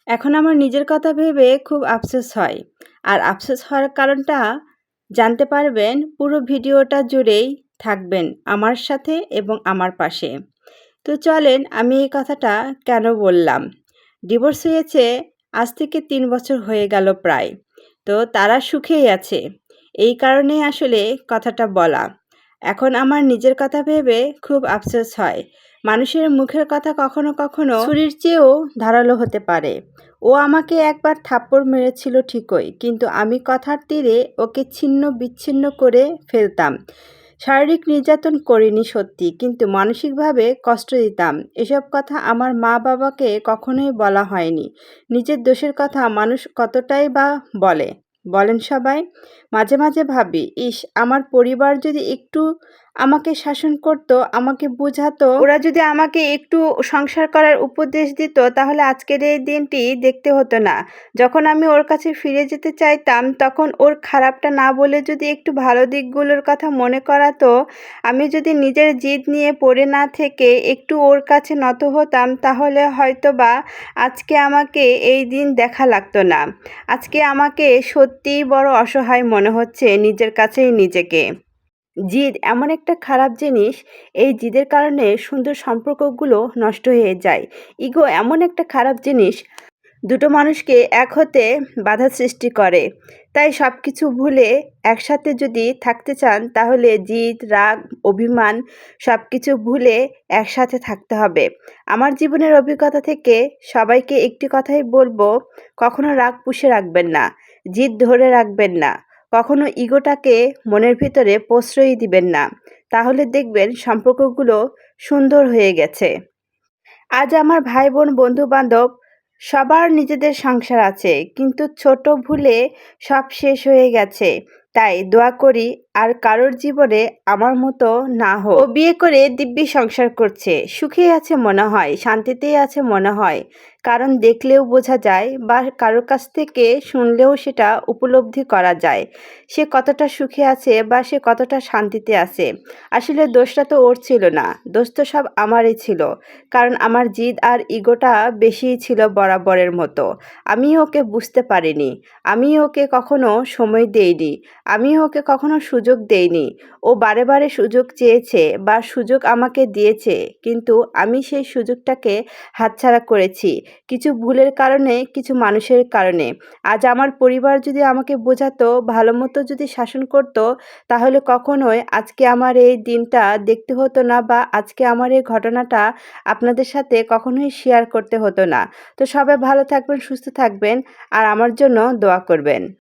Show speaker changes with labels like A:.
A: এখন আমার নিজের কথা ভেবে খুব আফসোস হয়। আর আফসোস হওয়ার কারণটা জানতে পারবেন পুরো ভিডিওটা জুড়েই থাকবেন আমার সাথে এবং আমার পাশে। তো চলেন আমি এই কথাটা কেন বললাম। ডিভোর্স হয়েছে আজ থেকে ৩ বছর হয়ে গেল প্রায়। তো তারা সুখেই আছে। এই কারণেই আসলে কথাটা বলা। এখন আমার নিজের কথা ভেবে খুব আফসোস হয়। মানুষের মুখের কথা কখনো কখনো ছুরির চেয়েও ধারালো হতে পারে। ও আমাকে একবার থাপ্পড় মেরেছিল ঠিকই, কিন্তু আমি কথার তীরে ওকে ছিন্ন বিচ্ছিন্ন করে ফেলতাম। শারীরিক নির্যাতন করিনি সত্যি, কিন্তু মানসিকভাবে কষ্ট দিতাম। এসব কথা আমার মা বাবাকে কখনোই বলা হয়নি। নিজের দোষের কথা মানুষ কতটাই বা বলে, বলেন সবাই? মাঝে মাঝে ভাবি, ইস আমার পরিবার যদি একটু আমাকে শাসন করতো, আমাকে বোঝাতো, ওরা যদি আমাকে একটু সংসার করার উপদেশ দিত, তাহলে আজকের এই দিনটি দেখতে হতো না। যখন আমি ওর কাছে ফিরে যেতে চাইতাম, তখন ওর খারাপটা না বলে যদি একটু ভালো দিকগুলোর কথা মনে করাতো, আমি যদি নিজের জিদ নিয়ে পড়ে না থেকে একটু ওর কাছে নত হতাম, তাহলে হয়তোবা আজকে আমাকে এই দিন দেখা লাগতো না। আজকে আমাকে সত্যিই বড় অসহায় মনে হচ্ছে নিজের কাছেই নিজেকে। জিদ এমন একটা খারাপ জিনিস, এই জিদের কারণে সুন্দর সম্পর্কগুলো নষ্ট হয়ে যায়। ইগো এমন একটা খারাপ জিনিস, দুটো মানুষকে এক হতে বাধা সৃষ্টি করে। তাই সব কিছু ভুলে একসাথে যদি থাকতে চান, তাহলে জিদ, রাগ, অভিমান সব কিছু ভুলে একসাথে থাকতে হবে। আমার জীবনের অভিজ্ঞতা থেকে সবাইকে একটি কথাই বলবো, কখনো রাগ পুষে রাখবেন না, জিদ ধরে রাখবেন না, কখনো ইগোটাকে মনের ভিতরে প্রশ্রয় দিবেন না। তাহলে দেখবেন সম্পর্কগুলো সুন্দর হয়ে গেছে। আজ আমার ভাই বোন বন্ধু বান্ধব সবার নিজেদের সংসার আছে, কিন্তু ছোট ভুলে সব শেষ হয়ে গেছে। তাই দোয়া করি আর কারোর জীবনে আমার মতো না হোক। ও বিয়ে করে দিব্যি সংসার করছে, সুখেই আছে মনে হয়, শান্তিতেই আছে মনে হয়। কারণ দেখলেও বোঝা যায়, বা কারোর কাছ থেকে শুনলেও সেটা উপলব্ধি করা যায় সে কতটা সুখে আছে বা সে কতটা শান্তিতে আছে। আসলে দোষটা তো ওর ছিল না, দোষ তো সব আমারই ছিল। কারণ আমার জিদ আর ইগোটা বেশিই ছিল বরাবরের মতো। আমি ওকে বুঝতে পারিনি, আমি ওকে কখনো সময় দেইনি, আমি ওকে কখনো সুযোগ দেইনি। ও বারে বারে সুযোগ চেয়েছে বা সুযোগ আমাকে দিয়েছে, কিন্তু আমি সেই সুযোগটাকে হাতছাড়া করেছি কিছু ভুলের কারণে, কিছু মানুষের কারণে। আজ আমার পরিবার যদি আমাকে বোঝাতো, ভালো মতো যদি শাসন করতো, তাহলে কখনোই আজকে আমার এই দিনটা দেখতে হতো না, বা আজকে আমার এই ঘটনাটা আপনাদের সাথে কখনোই শেয়ার করতে হতো না। তো সবাই ভালো থাকবেন, সুস্থ থাকবেন আর আমার জন্য দোয়া করবেন।